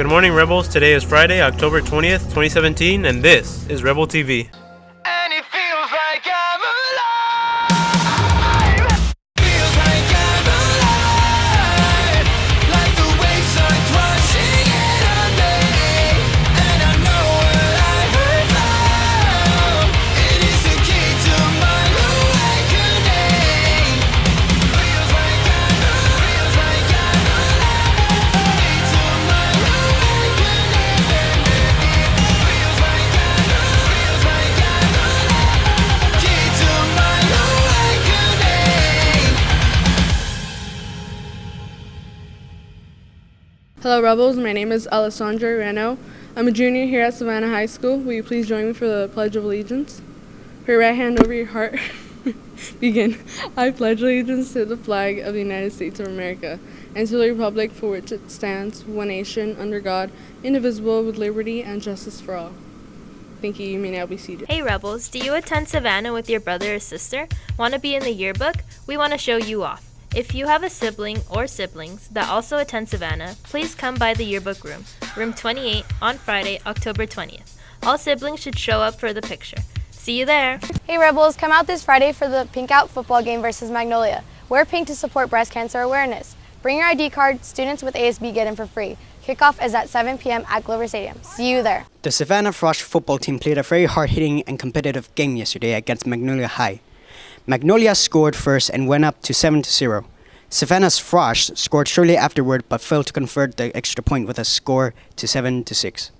Good morning, Rebels. Today is Friday, October 20th, 2017, and this is Rebel TV. And it feels like I'm alive. Feels like I'm alive. Like the waves are crushing in on me. And I know what I have found. It is the key to my awakening. Feels like I'm alive. Feels like I'm alive. Key to my awakening. Feels like I'm alive. Feels like I'm alive. Key to my awakening. Hello Rebels, my name is Alessandra Reno. I'm a junior here at Savanna High School. Will you please join me for the Pledge of Allegiance? Put your right hand over your heart. Begin. I pledge allegiance to the flag of the United States of America and to the republic for which it stands, one nation, under God, indivisible, with liberty and justice for all. Thank you. You may now be seated. Hey Rebels, do you attend Savanna with your brother or sister? Want to be in the yearbook? We want to show you off. If you have a sibling or siblings that also attend Savanna, please come by the yearbook room, room 28, on Friday, October 20th. All siblings should show up for the picture. See you there! Hey Rebels, come out this Friday for the Pink Out football game versus Magnolia. Wear pink to support breast cancer awareness. Bring your ID card. Students with ASB get in for free. Kickoff is at 7 p.m. at Glover Stadium. See you there. The Savanna Frosh football team played a very hard-hitting and competitive game yesterday against Magnolia High. Magnolia scored first and went up to 7-0. Savannah's Frosh scored shortly afterward but failed to convert the extra point with a score to 7-6.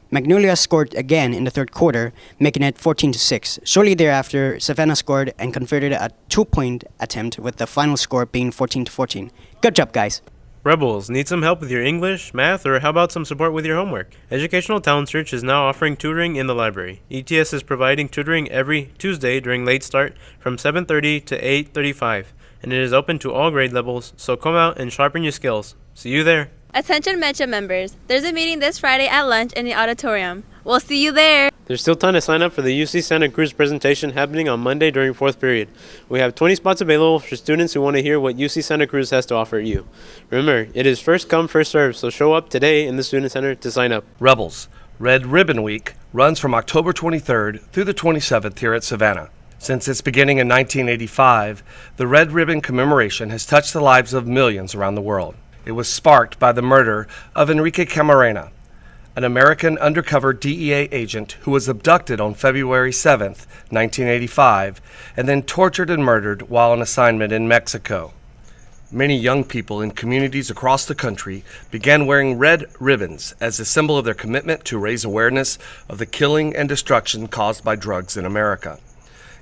Magnolia scored again in the third quarter, making it 14-6. Shortly thereafter, Savannah scored and converted a 2-point attempt with the final score being 14-14. Good job, guys. Rebels, need some help with your English, math, or how about some support with your homework? Educational Talent Search is now offering tutoring in the library. ETS is providing tutoring every Tuesday during late start from 7:30 to 8:35, and it is open to all grade levels, so come out and sharpen your skills. See you there. Attention Mencha members, there's a meeting this Friday at lunch in the auditorium. We'll see you there. There's still time to sign up for the UC Santa Cruz presentation happening on Monday during 4th period. We have 20 spots available for students who want to hear what UC Santa Cruz has to offer you. Remember, it is first come, first serve, so show up today in the Student Center to sign up. Rebels, Red Ribbon Week runs from October 23rd through the 27th here at Savanna. Since its beginning in 1985, the Red Ribbon commemoration has touched the lives of millions around the world. It was sparked by the murder of Enrique Camarena, an American undercover DEA agent who was abducted on February 7, 1985, and then tortured and murdered while on assignment in Mexico. Many young people in communities across the country began wearing red ribbons as a symbol of their commitment to raise awareness of the killing and destruction caused by drugs in America.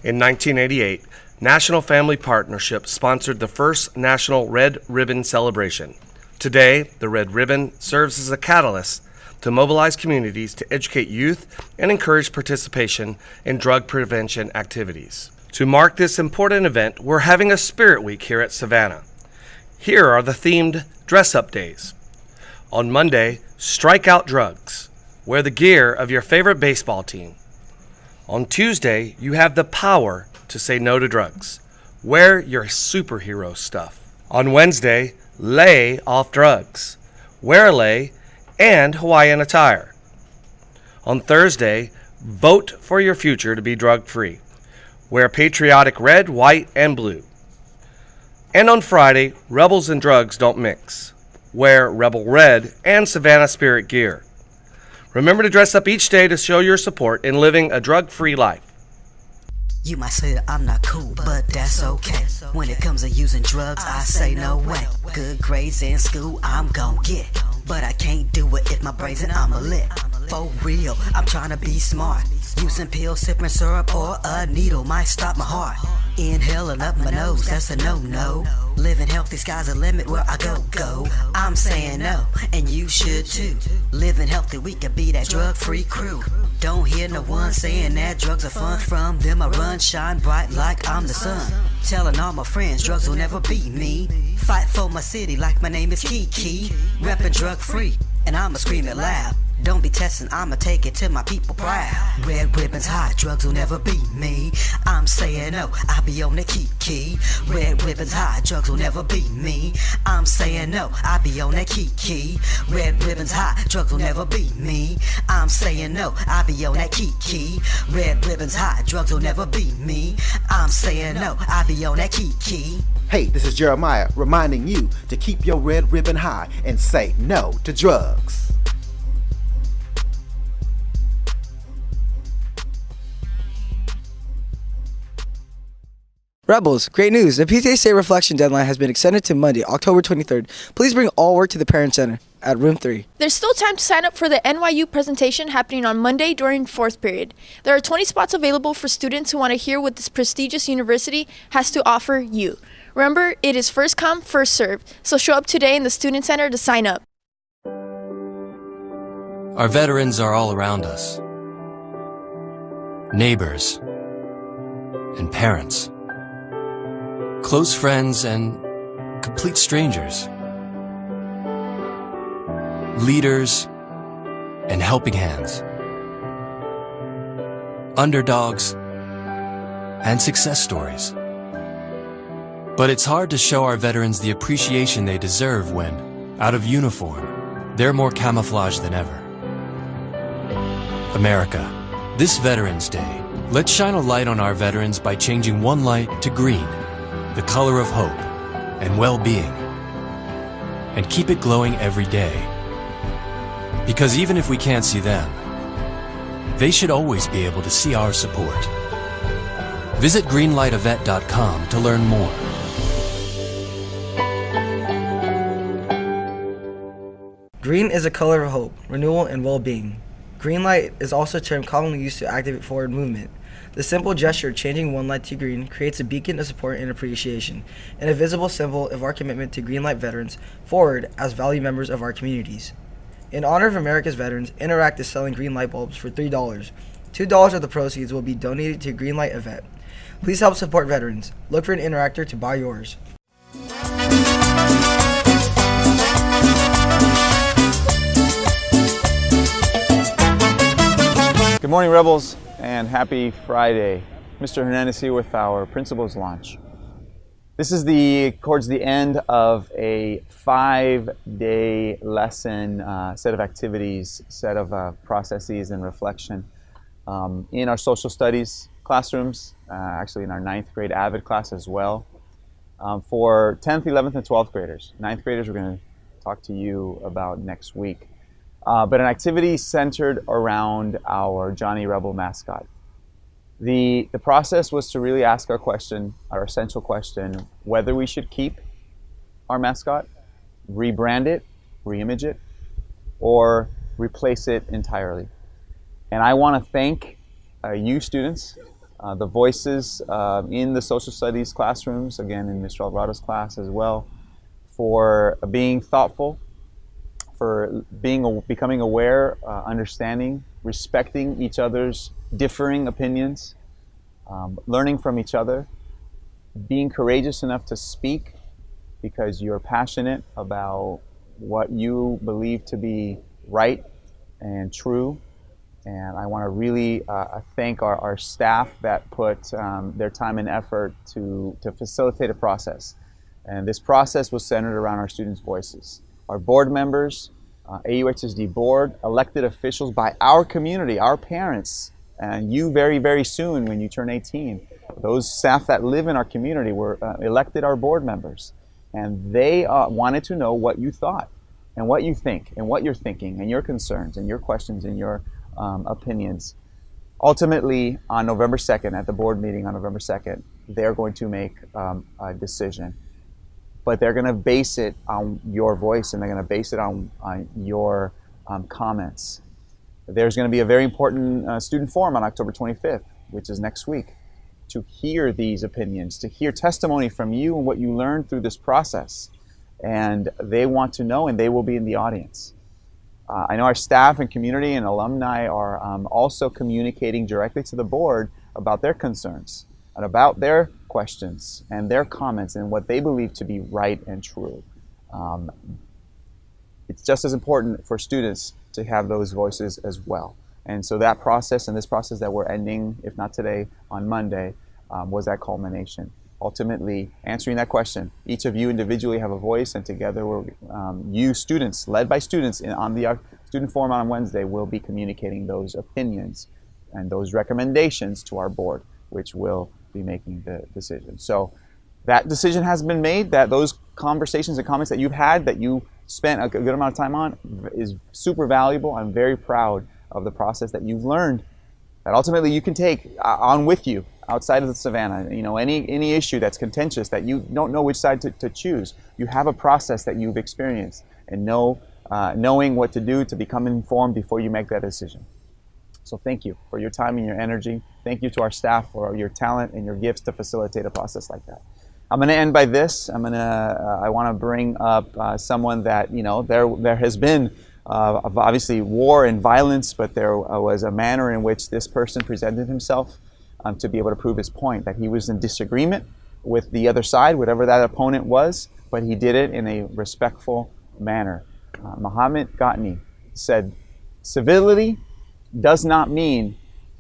In 1988, National Family Partnership sponsored the first National Red Ribbon Celebration. Today, the Red Ribbon serves as a catalyst to mobilize communities to educate youth and encourage participation in drug prevention activities. To mark this important event, we're having a Spirit Week here at Savanna. Here are the themed dress-up days. On Monday, strike out drugs. Wear the gear of your favorite baseball team. On Tuesday, you have the power to say no to drugs. Wear your superhero stuff. On Wednesday, lay off drugs. Wear a lei and Hawaiian attire. On Thursday, vote for your future to be drug-free. Wear patriotic red, white, and blue. And on Friday, rebels and drugs don't mix. Wear Rebel Red and Savannah Spirit gear. Remember to dress up each day to show your support in living a drug-free life. You might say I'm not cool, but that's okay. When it comes to using drugs, I say no way. Good grades in school, I'm gon' get. But I can't do it if my brains and I'm a lit. For real, I'm trying to be smart. Using pills, sipping syrup, or a needle might stop my heart. Inhaling up my nose, that's a no-no. Living healthy, sky's the limit where I go. I'm saying no, and you should too. Living healthy, we can be that drug-free crew. Don't hear no one saying that drugs are fun. From them I run, shine bright like I'm the sun. Telling all my friends drugs will never beat me. Fight for my city like my name is Kiki. Reppin' drug-free, and I'ma scream it loud. Don't be testing, I'ma take it to my people proud. Red ribbons high, drugs will never be me. I'm saying no, I be on the key. Red ribbons high, drugs will never be me. I'm saying no, I be on that key. Red ribbons high, drugs will never be me. I'm saying no, I be on that key. Red ribbons high, drugs will never be me. I'm saying no, I be on that key. Hey, this is Jeremiah reminding you to keep your red ribbon high and say no to drugs. Rebels, great news. The PTA State Reflection deadline has been extended to Monday, October 23rd. Please bring all work to the Parent Center at room 3. There's still time to sign up for the NYU presentation happening on Monday during 4th period. There are 20 spots available for students who want to hear what this prestigious university has to offer you. Remember, it is first come, first served, so show up today in the Student Center to sign up. Our veterans are all around us. Neighbors and parents. Close friends and complete strangers. Leaders and helping hands. Underdogs and success stories. But it's hard to show our veterans the appreciation they deserve when, out of uniform, they're more camouflaged than ever. America, this Veterans Day, let's shine a light on our veterans by changing one light to green, the color of hope and well-being, and keep it glowing every day. Because even if we can't see them, they should always be able to see our support. Visit greenlightavet.com to learn more. Green is a color of hope, renewal, and well-being. Green light is also a term commonly used to activate forward movement. The simple gesture of changing one light to green creates a beacon of support and appreciation, and a visible symbol of our commitment to Green Light veterans forward as valued members of our communities. In honor of America's veterans, Interact is selling green light bulbs for $3. $2 of the proceeds will be donated to Green Light Event. Please help support veterans. Look for an Interactor to buy yours. Good morning, Rebels, and happy Friday. Mr. Hernandez here with our principal's launch. This is towards the end of a 5-day lesson set of activities, set of processes and reflection in our social studies classrooms, actually in our 9th grade AVID class as well. For 10th, 11th, and 12th graders. 9th graders we're going to talk to you about next week. But an activity centered around our Johnny Rebel mascot. The process was to really ask our essential question, whether we should keep our mascot, rebrand it, reimage it, or replace it entirely. And I want to thank you students, the voices in the social studies classrooms, again in Mr. Alvarado's class as well, for being thoughtful, for becoming aware, understanding, respecting each other's differing opinions, learning from each other, being courageous enough to speak because you're passionate about what you believe to be right and true. And I want to really thank our staff that put their time and effort to facilitate a process. And this process was centered around our students' voices. Our board members, AUHSD board, elected officials by our community, our parents, and you very, very soon when you turn 18. Those staff that live in our community were elected our board members. And they wanted to know what you thought and what you think and what you're thinking and your concerns and your questions and your opinions. Ultimately, on November 2nd, at the board meeting on November 2nd, they're going to make a decision. But they're going to base it on your voice and they're going to base it on your comments. There's going to be a very important student forum on October 25th, which is next week, to hear these opinions, to hear testimony from you and what you learned through this process. And they want to know, and they will be in the audience. I know our staff and community and alumni are also communicating directly to the board about their concerns and about their questions and their comments and what they believe to be right and true. it's just as important for students to have those voices as well. And so that process and this process that we're ending, if not today, on Monday, was that culmination. Ultimately, answering that question, each of you individually have a voice, and together you students, led by students on the student forum on Wednesday, will be communicating those opinions and those recommendations to our board, which will be making the decision. So that decision has been made, that those conversations and comments that you've had, that you spent a good amount of time on, is super valuable. I'm very proud of the process that you've learned, that ultimately you can take on with you outside of the Savanna. You know, any issue that's contentious, that you don't know which side to choose, you have a process that you've experienced, and knowing what to do to become informed before you make that decision. So thank you for your time and your energy. Thank you to our staff for your talent and your gifts to facilitate a process like that. I'm going to end by this. I want to bring up someone that, you know, there has been obviously war and violence, but there was a manner in which this person presented himself to be able to prove his point, that he was in disagreement with the other side, whatever that opponent was, but he did it in a respectful manner. Muhammad Ghatni said, "Civility does not mean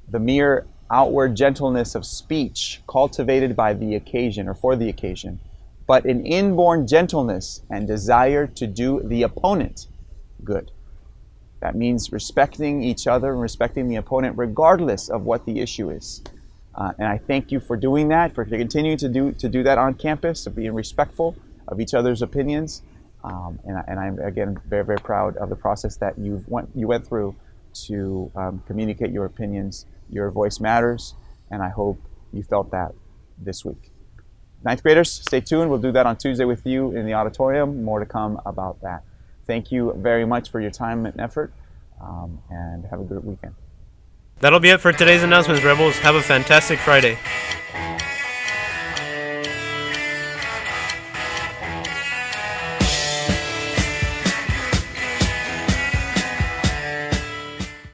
the mere outward gentleness of speech cultivated by the occasion or for the occasion, but an inborn gentleness and desire to do the opponent good." That means respecting each other and respecting the opponent regardless of what the issue is. And I thank you for doing that, for continuing to do that on campus, of being respectful of each other's opinions. And I'm, again, very, very proud of the process that you went through to communicate your opinions. Your voice matters, and I hope you felt that this week. Ninth graders, stay tuned. We'll do that on Tuesday with you in the auditorium. More to come about that. Thank you very much for your time and effort, and have a good weekend. That'll be it for today's announcements, Rebels. Have a fantastic Friday.